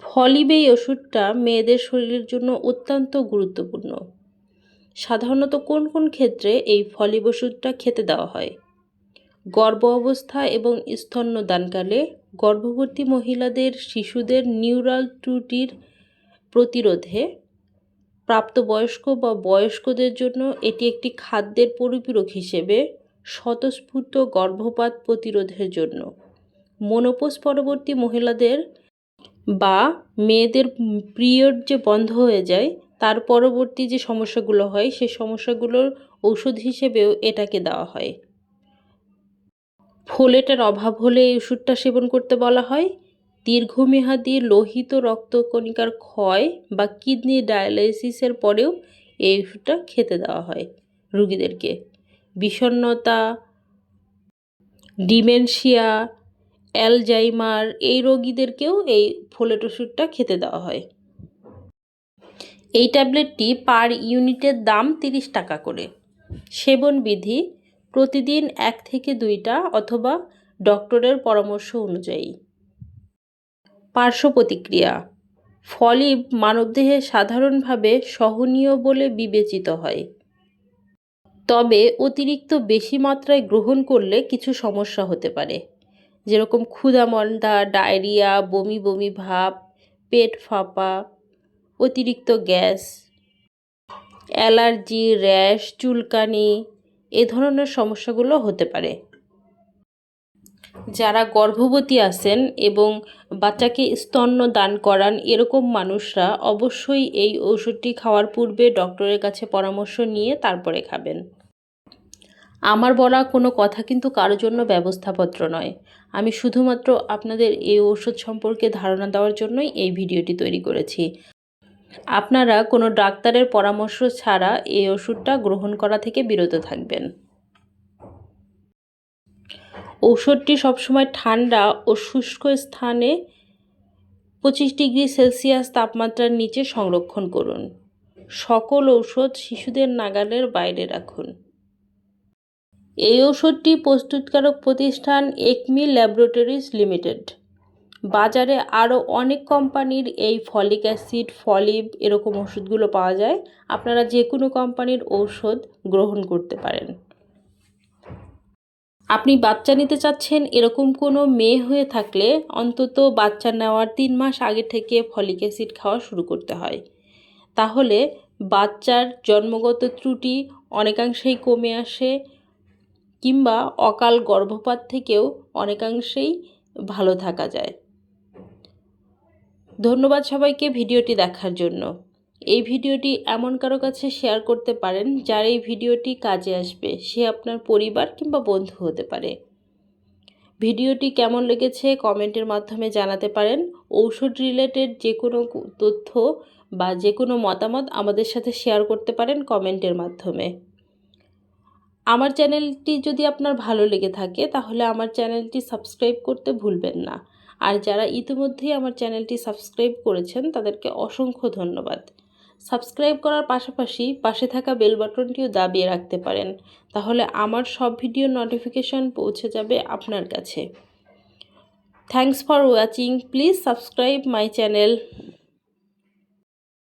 ফলিব এই ওষুধটা মেয়েদের শরীরের জন্য অত্যন্ত গুরুত্বপূর্ণ। সাধারণত কোন কোন ক্ষেত্রে এই ফলিব ওষুধটা খেতে দেওয়া হয়? গর্ভ অবস্থা এবং স্তন্যদানকালে, গর্ভবতী মহিলাদের, শিশুদের নিউরাল ত্রুটির প্রতিরোধে, প্রাপ্তবয়স্ক বা বয়স্কদের জন্য এটি একটি খাদ্যের পরিপূরক হিসেবে, স্বতঃস্ফূর্ত গর্ভপাত প্রতিরোধের জন্য, মেনোপজ পরবর্তী মহিলাদের বা মেয়েদের পিরিয়ড যে বন্ধ হয়ে যায় তার পরবর্তী যে সমস্যাগুলো হয় সেই সমস্যাগুলোর ঔষধ হিসেবেও এটাকে দেওয়া হয়। ফোলেটের অভাব হলে এই ওষুধটা সেবন করতে বলা হয়। দীর্ঘমেয়াদী লোহিত রক্তকণিকার ক্ষয় বা কিডনি ডায়ালাইসিসের পরেও এই ওষুধটা খেতে দেওয়া হয় রুগীদেরকে। বিষণ্ণতা, ডিমেনশিয়া, অ্যালজাইমার এই রোগীদেরকেও এই ফোলেট ওষুধটা খেতে দেওয়া হয়। এই ট্যাবলেটটি পার ইউনিটের দাম 30 টাকা করে। সেবন বিধি: প্রতিদিন 1 থেকে 2টা অথবা ডক্টরের পরামর্শ অনুযায়ী। পার্শ্ব প্রতিক্রিয়া: ফলিব মানবদেহে সাধারণভাবে সহনীয় বলে বিবেচিত হয়, তবে অতিরিক্ত বেশি মাত্রায় গ্রহণ করলে কিছু সমস্যা হতে পারে, যেরকম ক্ষুধামন্দা, ডায়রিয়া, বমি বমি ভাব, পেট ফাঁপা, অতিরিক্ত গ্যাস, অ্যালার্জি, র্যাশ, চুলকানি এ ধরনের সমস্যাগুলো হতে পারে। যারা গর্ভবতী আছেন এবং বাচ্চাকে স্তন্য দান করান এরকম মানুষরা অবশ্যই এই ওষুধটি খাওয়ার পূর্বে ডক্টরের কাছে পরামর্শ নিয়ে তারপরে খাবেন। আমার বলা কোনো কথা কিন্তু কারোর জন্য ব্যবস্থাপত্র নয়। আমি শুধুমাত্র আপনাদের এই ওষুধ সম্পর্কে ধারণা দেওয়ার জন্যই এই ভিডিওটি তৈরি করেছি। আপনারা কোনো ডাক্তারের পরামর্শ ছাড়া এই ওষুধটা গ্রহণ করা থেকে বিরত থাকবেন। ঔষধটি সবসময় ঠান্ডা ও শুষ্ক স্থানে 25 ডিগ্রি সেলসিয়াস তাপমাত্রার নিচে সংরক্ষণ করুন। সকল ঔষধ শিশুদের নাগালের বাইরে রাখুন। এই ওষুধটি প্রস্তুতকারক প্রতিষ্ঠান একমি ল্যাবরেটরিজ লিমিটেড। বাজারে আরও অনেক কোম্পানির এই ফলিক অ্যাসিড, ফলিব এরকম ওষুধগুলো পাওয়া যায়। আপনারা যে কোনো কোম্পানির ঔষধ গ্রহণ করতে পারেন। আপনি বাচ্চা নিতে চাচ্ছেন এরকম কোনো মেয়ে হয়ে থাকলে অন্তত বাচ্চা নেওয়ার 3 মাস আগে থেকে ফলিক অ্যাসিড খাওয়া শুরু করতে হয়। তাহলে বাচ্চার জন্মগত ত্রুটি অনেকাংশেই কমে আসে, কিংবা অকাল গর্ভপাত থেকেও অনেকাংশেই ভালো থাকা যায়। ধন্যবাদ সবাইকে ভিডিওটি দেখার জন্য। এই ভিডিওটি এমন কারো কাছে শেয়ার করতে পারেন যার এই ভিডিওটি কাজে আসবে। সে আপনার পরিবার কিংবা বন্ধু হতে পারে। ভিডিওটি কেমন লেগেছে কমেন্টের মাধ্যমে জানাতে পারেন। ঔষধ রিলেটেড যে কোনো তথ্য বা যে কোনো মতামত আমাদের সাথে শেয়ার করতে পারেন কমেন্টের মাধ্যমে। আমার চ্যানেলটি যদি আপনার ভালো লেগে থাকে তাহলে আমার চ্যানেলটি সাবস্ক্রাইব করতে ভুলবেন না। আর যারা ইতিমধ্যেই আমার চ্যানেলটি সাবস্ক্রাইব করেছেন তাদেরকে অসংখ্য ধন্যবাদ। সাবস্ক্রাইব করার পাশাপাশি পাশে থাকা বেল বাটনটিও দাবিয়ে রাখতে পারেন, তাহলে আমার সব ভিডিওর নোটিফিকেশন পৌঁছে যাবে আপনার কাছে। Thanks for watching. Please subscribe my channel.